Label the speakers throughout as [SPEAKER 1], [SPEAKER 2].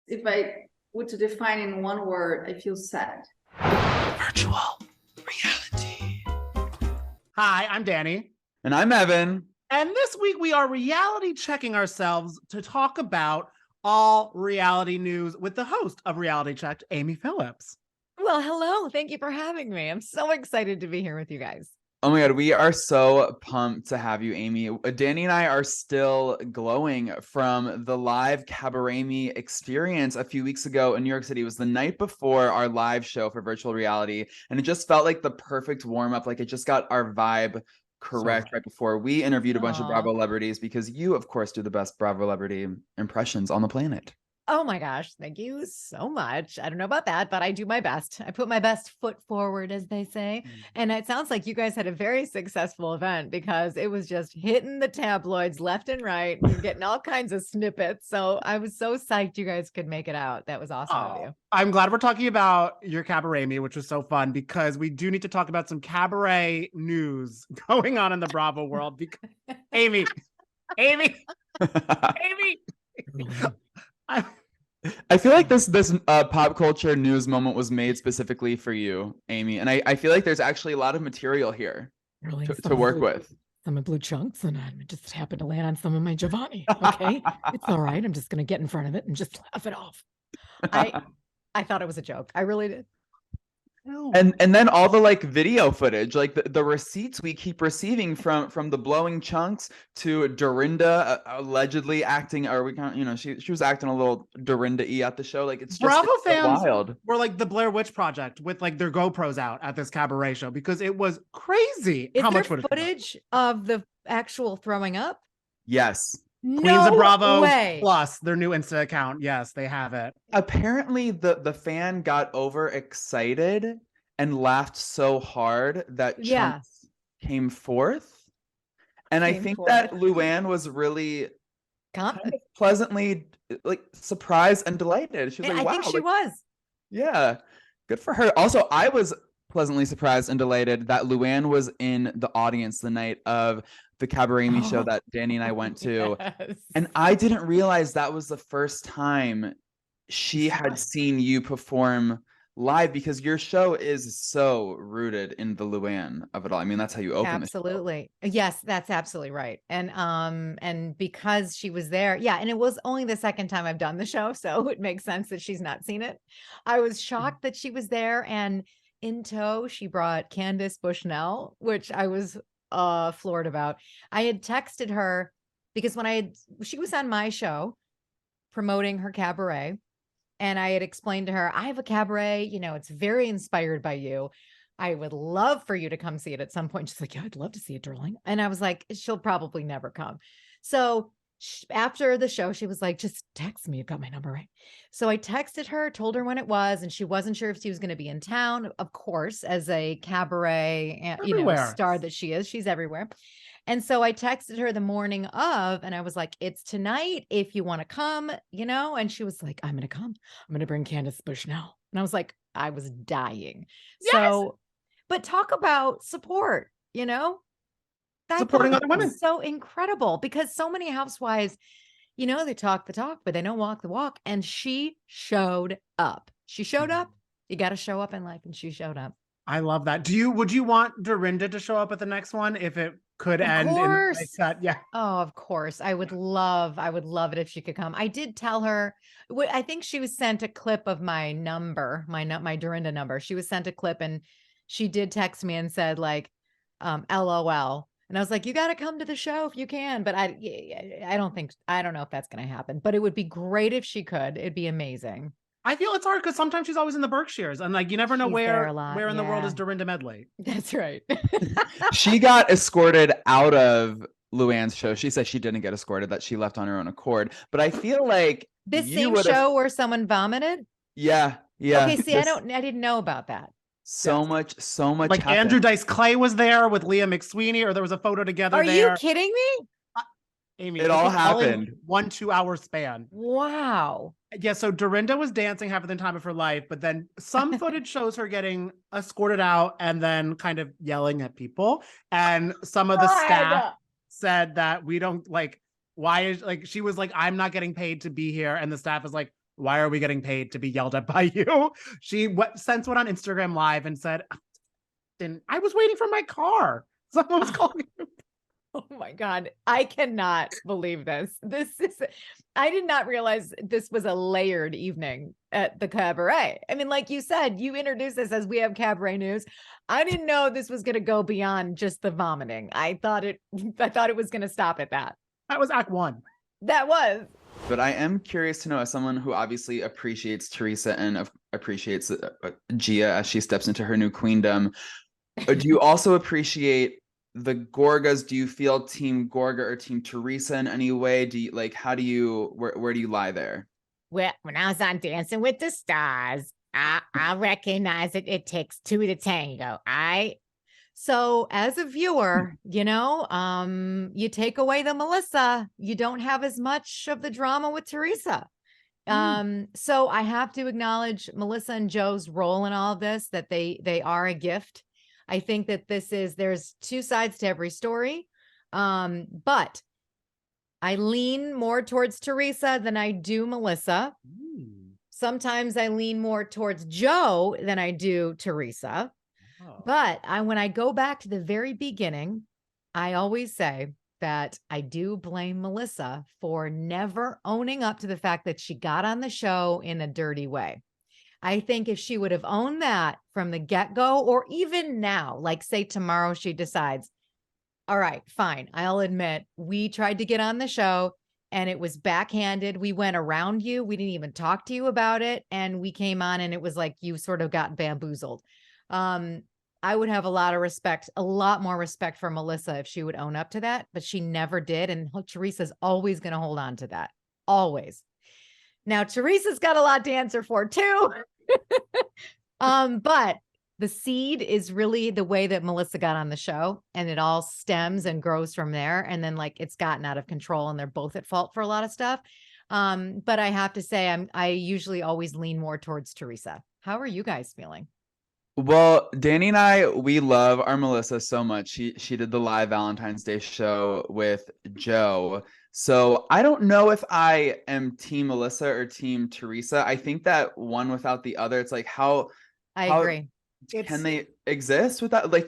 [SPEAKER 1] if I were to define in one word, I feel sad.
[SPEAKER 2] Virtual reality.
[SPEAKER 3] Hi, I'm Danny.
[SPEAKER 4] And I'm Evan.
[SPEAKER 3] And this week we are reality checking ourselves to talk about all reality news with the host of Reality Checked, Amy Phillips.
[SPEAKER 5] Well, hello. Thank you for having me. I'm so excited to be here with you guys.
[SPEAKER 4] Oh my God, we are so pumped to have you, Amy. Danny and I are still glowing from the live Cabaret Me experience a few weeks ago in New York City. It was the night before our live show for virtual reality, and it just felt like the perfect warm-up. Like it just got our vibe correct right before we interviewed a bunch of Bravo celebrities, because you, of course, do the best Bravo celebrity impressions on the planet.
[SPEAKER 5] Oh my gosh. Thank you so much. I don't know about that, but I do my best. I put my best foot forward, as they say. And it sounds like you guys had a very successful event because it was just hitting the tabloids left and right. You're getting all kinds of snippets. So I was so psyched you guys could make it out. That was awesome of you.
[SPEAKER 3] I'm glad we're talking about your Cabaret Me, which was so fun, because we do need to talk about some cabaret news going on in the Bravo world. Because Amy.
[SPEAKER 4] I feel like this pop culture news moment was made specifically for you, Amy. And I feel like there's actually a lot of material here to work with.
[SPEAKER 6] Some of blue chunks, and I just happened to land on some of my Giovanni. Okay, it's all right. I'm just going to get in front of it and just laugh it off.
[SPEAKER 5] I thought it was a joke. I really did.
[SPEAKER 4] And then all the like video footage, like the receipts we keep receiving from the blowing chunks to Dorinda allegedly acting, or we can't, she was acting a little Dorinda-y at the show. Like it's just
[SPEAKER 3] Bravo fans
[SPEAKER 4] wild.
[SPEAKER 3] Were like the Blair Witch Project with like their GoPros out at this cabaret show, because it was crazy.
[SPEAKER 5] Is
[SPEAKER 3] how
[SPEAKER 5] there
[SPEAKER 3] much
[SPEAKER 5] footage of the actual throwing up?
[SPEAKER 4] Yes.
[SPEAKER 3] Queens of Bravo
[SPEAKER 5] way.
[SPEAKER 3] Plus, their new Insta account. Yes, they have it.
[SPEAKER 4] Apparently the fan got overexcited and laughed so hard that chunks came forth. And I think that Luann was really kind of pleasantly like surprised and delighted. She was like, wow.
[SPEAKER 5] I think she was.
[SPEAKER 4] Yeah, good for her. Also, I was pleasantly surprised and delighted that Luann was in the audience the night of the Cabaret Me show that Danny and I went to.
[SPEAKER 5] Yes.
[SPEAKER 4] And I didn't realize that was the first time she had seen you perform live, because your show is so rooted in the Luann of it all. I mean, that's how you open
[SPEAKER 5] Absolutely. Yes, that's absolutely right. And because she was there, and it was only the second time I've done the show, so it makes sense that she's not seen it. I was shocked that she was there, and in tow, she brought Candace Bushnell, which I was floored about. I had texted her because she was on my show promoting her cabaret, and I had explained to her, I have a cabaret, it's very inspired by you. I would love for you to come see it at some point. She's like, yeah, I'd love to see it, darling. And I was like, she'll probably never come. So after the show, she was like, just text me. You've got my number, right? So I texted her, told her when it was, and she wasn't sure if she was going to be in town. Of course, as a cabaret, star that she is, she's everywhere. And so I texted her the morning of, and I was like, it's tonight if you want to come, and she was like, I'm going to come. I'm going to bring Candace Bushnell. And I was like, I was dying. Yes! So, but talk about support,
[SPEAKER 3] supporting other women.
[SPEAKER 5] So incredible, because so many housewives, they talk the talk, but they don't walk the walk. And she showed up. She showed up. You got to show up in life, and she showed up.
[SPEAKER 3] I love that. Would you want Dorinda to show up at the next one if it could end in like that? Yeah.
[SPEAKER 5] Oh, of course. I would love it if she could come. I did tell her, I think she was sent a clip of my number, my Dorinda number. She was sent a clip, and she did text me and said like, LOL. And I was like, you got to come to the show if you can. But I don't know if that's going to happen, but it would be great if she could. It'd be amazing.
[SPEAKER 3] I feel it's hard because sometimes she's always in the Berkshires, and like you never know where in the world is Dorinda Medley.
[SPEAKER 5] That's right.
[SPEAKER 4] She got escorted out of Luann's show. She said she didn't get escorted, that she left on her own accord. But I feel like
[SPEAKER 5] this same show where someone vomited.
[SPEAKER 4] Yeah.
[SPEAKER 5] Okay, see, I didn't know about that.
[SPEAKER 4] So much.
[SPEAKER 3] Like
[SPEAKER 4] happened.
[SPEAKER 3] Andrew Dice Clay was there with Leah McSweeney, or there was a photo together.
[SPEAKER 5] Are you kidding me?
[SPEAKER 3] Amy,
[SPEAKER 4] it all happened.
[SPEAKER 3] 1-2 hour span.
[SPEAKER 5] Wow.
[SPEAKER 3] Yeah, so Dorinda was dancing half of the time of her life, but then some footage shows her getting escorted out and then kind of yelling at people. And some of the staff said that we don't like, why is like, she was like, I'm not getting paid to be here. And the staff is like, why are we getting paid to be yelled at by you? She since went on Instagram Live and said, I was waiting for my car. Someone was calling me.
[SPEAKER 5] Oh my God. I cannot believe this. I did not realize this was a layered evening at the Cabaret. I mean, like you said, you introduced us as we have Cabaret news. I didn't know this was going to go beyond just the vomiting. I thought it was going to stop at that.
[SPEAKER 3] That was Act 1.
[SPEAKER 5] That was.
[SPEAKER 4] But I am curious to know, as someone who obviously appreciates Teresa and appreciates Gia as she steps into her new queendom, do you also appreciate the Gorgas? Do you feel Team Gorga or Team Teresa in any way? Do you where do you lie there?
[SPEAKER 7] Well, when I was on Dancing with the Stars, I recognize it takes two to tango.
[SPEAKER 5] So as a viewer, you take away the Melissa, you don't have as much of the drama with Teresa. So I have to acknowledge Melissa and Joe's role in all of this, that they are a gift. I think that there's two sides to every story. But I lean more towards Teresa than I do Melissa. Sometimes I lean more towards Joe than I do Teresa. Oh. But when I go back to the very beginning, I always say that I do blame Melissa for never owning up to the fact that she got on the show in a dirty way. I think if she would have owned that from the get-go, or even now, like say tomorrow she decides, all right, fine, I'll admit we tried to get on the show and it was backhanded. We went around you. We didn't even talk to you about it. And we came on and it was like you sort of got bamboozled. I would have a lot more respect for Melissa if she would own up to that, but she never did. And Teresa's always going to hold on to that. Always. Now, Teresa's got a lot to answer for too. But the seed is really the way that Melissa got on the show, and it all stems and grows from there. And then it's gotten out of control and they're both at fault for a lot of stuff. But I have to say, I usually always lean more towards Teresa. How are you guys feeling?
[SPEAKER 4] Well, Danny and I, we love our Melissa so much. She did the live Valentine's Day show with Joe. So I don't know if I am Team Melissa or Team Teresa. I think that one without the other, it's like
[SPEAKER 5] I agree.
[SPEAKER 4] Can they exist without, they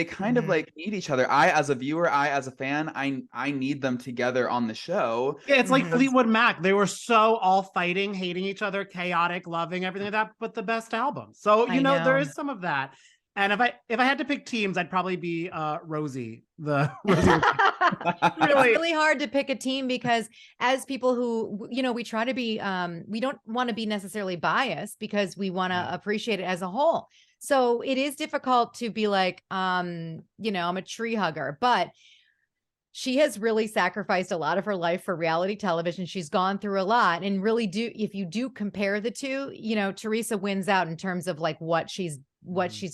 [SPEAKER 4] kind of need each other. I, as a viewer, I, as a fan, I need them together on the show.
[SPEAKER 3] Yeah, it's like Fleetwood Mac. They were so all fighting, hating each other, chaotic, loving, everything like that, but the best album. So, there is some of that. And if I had to pick teams, I'd probably be Rosie. Rosie.
[SPEAKER 5] It's really hard to pick a team because as people who, we try to be, we don't want to be necessarily biased because we want to appreciate it as a whole. So it is difficult to be like, I'm a tree hugger, but she has really sacrificed a lot of her life for reality television. She's gone through a lot, and really if you do compare the two, Teresa wins out in terms of what she's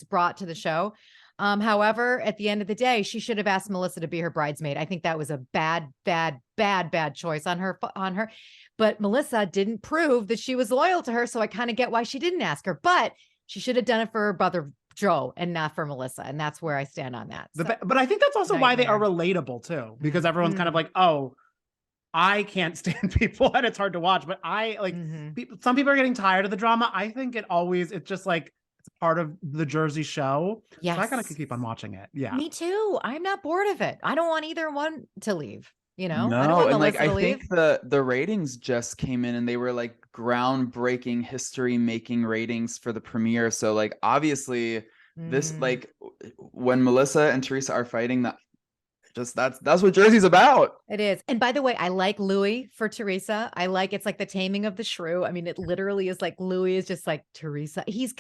[SPEAKER 5] brought to the show. However, at the end of the day, she should have asked Melissa to be her bridesmaid. I think that was a bad choice on her. But Melissa didn't prove that she was loyal to her. So I kind of get why she didn't ask her, but she should have done it for her brother Joe and not for Melissa. And that's where I stand on that. So,
[SPEAKER 3] but I think that's also why they are relatable too, because everyone's kind of like, oh, I can't stand people and it's hard to watch, but some people are getting tired of the drama. I think it's just it's part of the Jersey show.
[SPEAKER 5] Yes.
[SPEAKER 3] So I gotta keep on watching it. Yeah.
[SPEAKER 5] Me too. I'm not bored of it. I don't want either one to leave.
[SPEAKER 4] No, and I think the ratings just came in and they were groundbreaking, history making ratings for the premiere. So obviously this when Melissa and Teresa are fighting, that's what Jersey's about.
[SPEAKER 5] It is. And by the way, I like Louis for Teresa. It's like the taming of the shrew. I mean, it literally is Louis is just Teresa. He's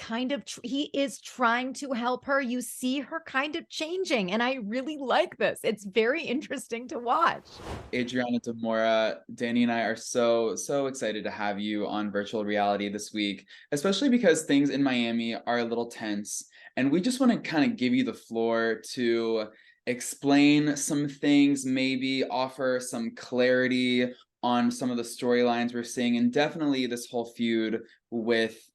[SPEAKER 5] he is trying to help her. You see her kind of changing. And I really like this. It's very interesting to watch.
[SPEAKER 4] Adriana de Moura, Danny and I are so excited to have you on virtual reality this week, especially because things in Miami are a little tense. And we just want to kind of give you the floor to explain some things, maybe offer some clarity on some of the storylines we're seeing, and definitely this whole feud with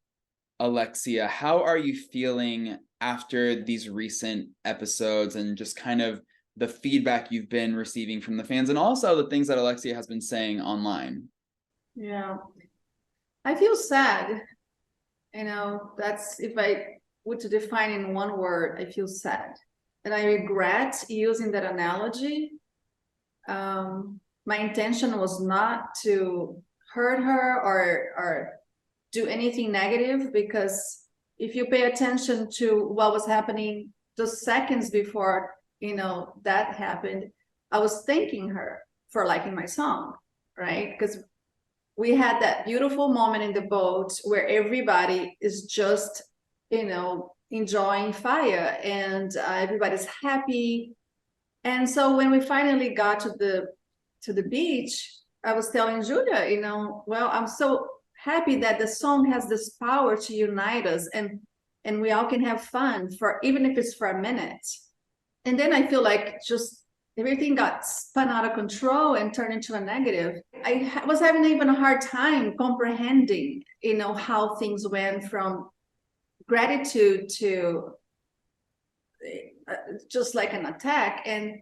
[SPEAKER 4] Alexia. How are you feeling after these recent episodes and just kind of the feedback you've been receiving from the fans, and also the things that Alexia has been saying online?
[SPEAKER 1] Yeah. I feel sad. That's, if I were to define in one word, I feel sad. And I regret using that analogy. My intention was not to hurt her or do anything negative, because if you pay attention to what was happening just seconds before, that happened, I was thanking her for liking my song, right? Because we had that beautiful moment in the boat where everybody is just, enjoying fire, and everybody's happy. And so when we finally got to the beach, I was telling Julia, well, I'm so happy that the song has this power to unite us, and we all can have fun, for even if it's for a minute. And then I feel like just everything got spun out of control and turned into a negative. I was having even a hard time comprehending, how things went from gratitude to just like an attack. And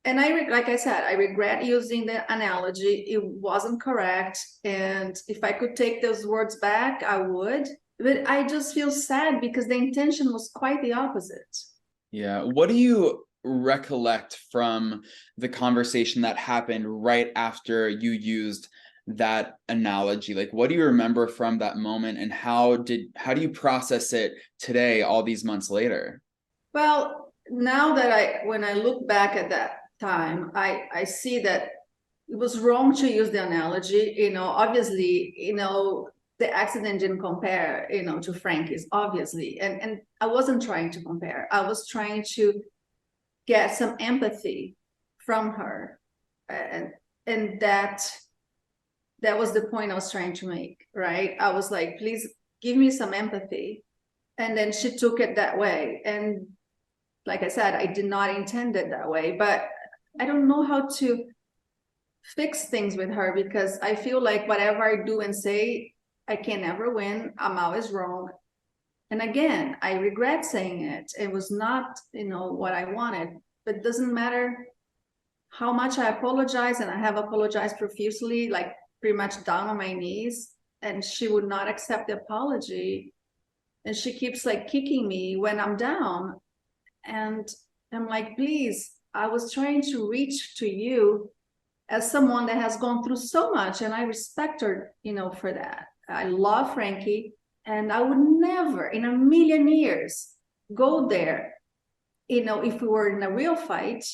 [SPEAKER 1] like I said, I regret using the analogy. It wasn't correct. And if I could take those words back, I would. But I just feel sad because the intention was quite the opposite.
[SPEAKER 4] Yeah. What do you recollect from the conversation that happened right after you used that analogy? Like, what do you remember from that moment, and how do you process it today, all these months later?
[SPEAKER 1] Well, now that when I look back at that time, I see that it was wrong to use the analogy. Obviously, the accident didn't compare, to Frankie's, obviously. And I wasn't trying to compare. I was trying to get some empathy from her. And that was the point I was trying to make, right? I was like, please give me some empathy. And then she took it that way. And like I said, I did not intend it that way, but I don't know how to fix things with her, because I feel like whatever I do and say, I can never win. I'm always wrong. And again, I regret saying it. It was not, what I wanted, but it doesn't matter how much I apologize, and I have apologized profusely, like pretty much down on my knees, and she would not accept the apology. And she keeps like kicking me when I'm down. And I'm like, please, I was trying to reach to you as someone that has gone through so much, and I respect her, for that. I love Frankie, and I would never in a million years go there. If we were in a real fight,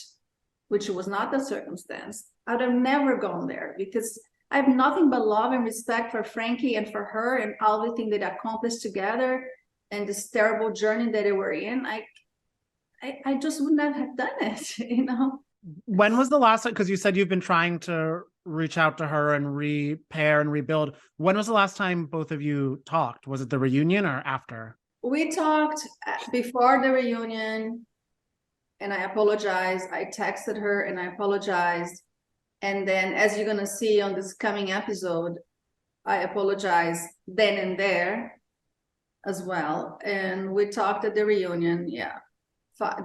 [SPEAKER 1] which was not the circumstance, I would have never gone there, because I have nothing but love and respect for Frankie and for her and everything they accomplished together, and this terrible journey that they were in. I just wouldn't have done it,
[SPEAKER 3] When was the last time, because you said you've been trying to reach out to her and repair and rebuild. When was the last time both of you talked? Was it the reunion or after?
[SPEAKER 1] We talked before the reunion, and I apologized. I texted her and I apologized. And then, as you're going to see on this coming episode, I apologized then and there as well. And we talked at the reunion. Yeah.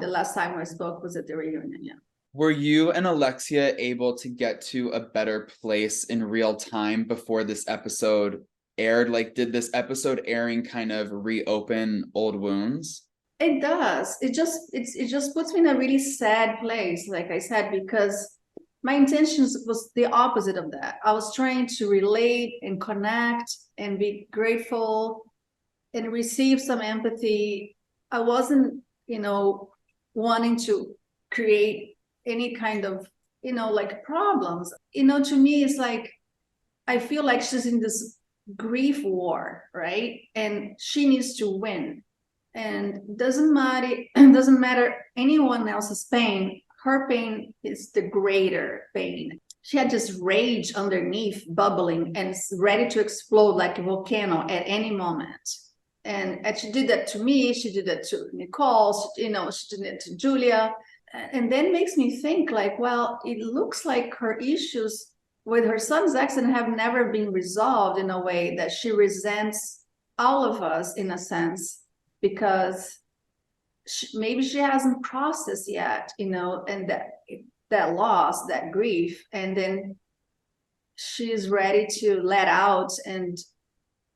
[SPEAKER 1] The last time I spoke was at the reunion. Yeah.
[SPEAKER 4] Were you and Alexia able to get to a better place in real time before this episode aired? Like, did this episode airing kind of reopen old wounds?
[SPEAKER 1] It does. It just puts me in a really sad place, like I said, because my intentions was the opposite of that. I was trying to relate and connect and be grateful and receive some empathy. I wasn't, wanting to create any kind of, like problems. To me, it's like, I feel like she's in this grief war, right? And she needs to win. And doesn't matter anyone else's pain. Her pain is the greater pain. She had this rage underneath bubbling and ready to explode like a volcano at any moment. And she did that to me. She did that to Nicole. She did it to Julia. And then makes me think like, well, it looks like her issues with her son's accident have never been resolved in a way that she resents all of us in a sense, because maybe she hasn't processed yet, and that loss, that grief, and then she's ready to let out and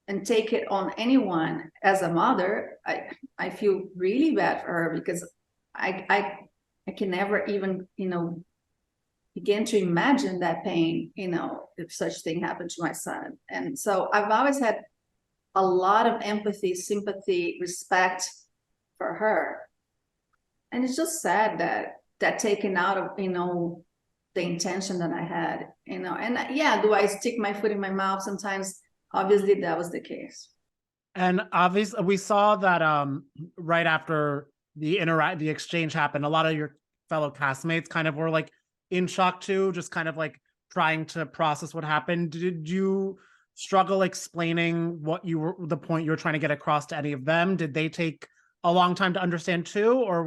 [SPEAKER 1] and take it on anyone as a mother, I feel really bad for her, because I can never even, begin to imagine that pain, if such thing happened to my son. And so I've always had a lot of empathy, sympathy, respect for her. And it's just sad that taken out of, the intention that I had, and yeah, do I stick my foot in my mouth sometimes? Obviously that was the case.
[SPEAKER 3] And obviously we saw that right after the exchange happened, a lot of your fellow castmates kind of were like in shock too, just kind of like trying to process what happened. Did you struggle explaining the point you were trying to get across to any of them? Did they take a long time to understand too, or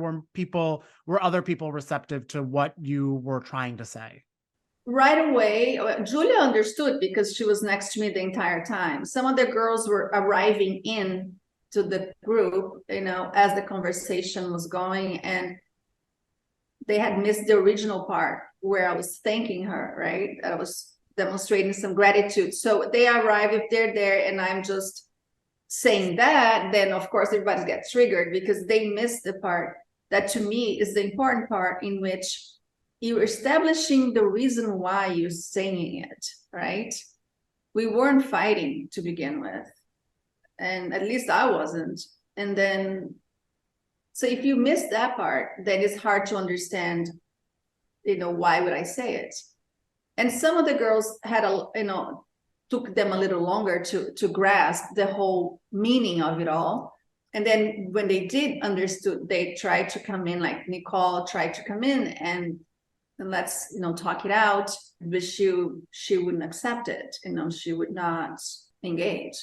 [SPEAKER 3] were other people receptive to what you were trying to say?
[SPEAKER 1] Right away, Julia understood, because she was next to me the entire time. Some of the girls were arriving in to the group, as the conversation was going, and they had missed the original part where I was thanking her, right? I was demonstrating some gratitude. So they arrive, if they're there and I'm just saying that, then of course everybody gets triggered, because they missed the part that to me is the important part, in which you're establishing the reason why you're saying it, right? We weren't fighting to begin with, and at least I wasn't. And then, so if you miss that part, then it's hard to understand, why would I say it? And some of the girls had took them a little longer to grasp the whole meaning of it all. And then when they did understood, they tried to come in, like Nicole tried to come in and let's, talk it out, but she wouldn't accept it. She would not engage.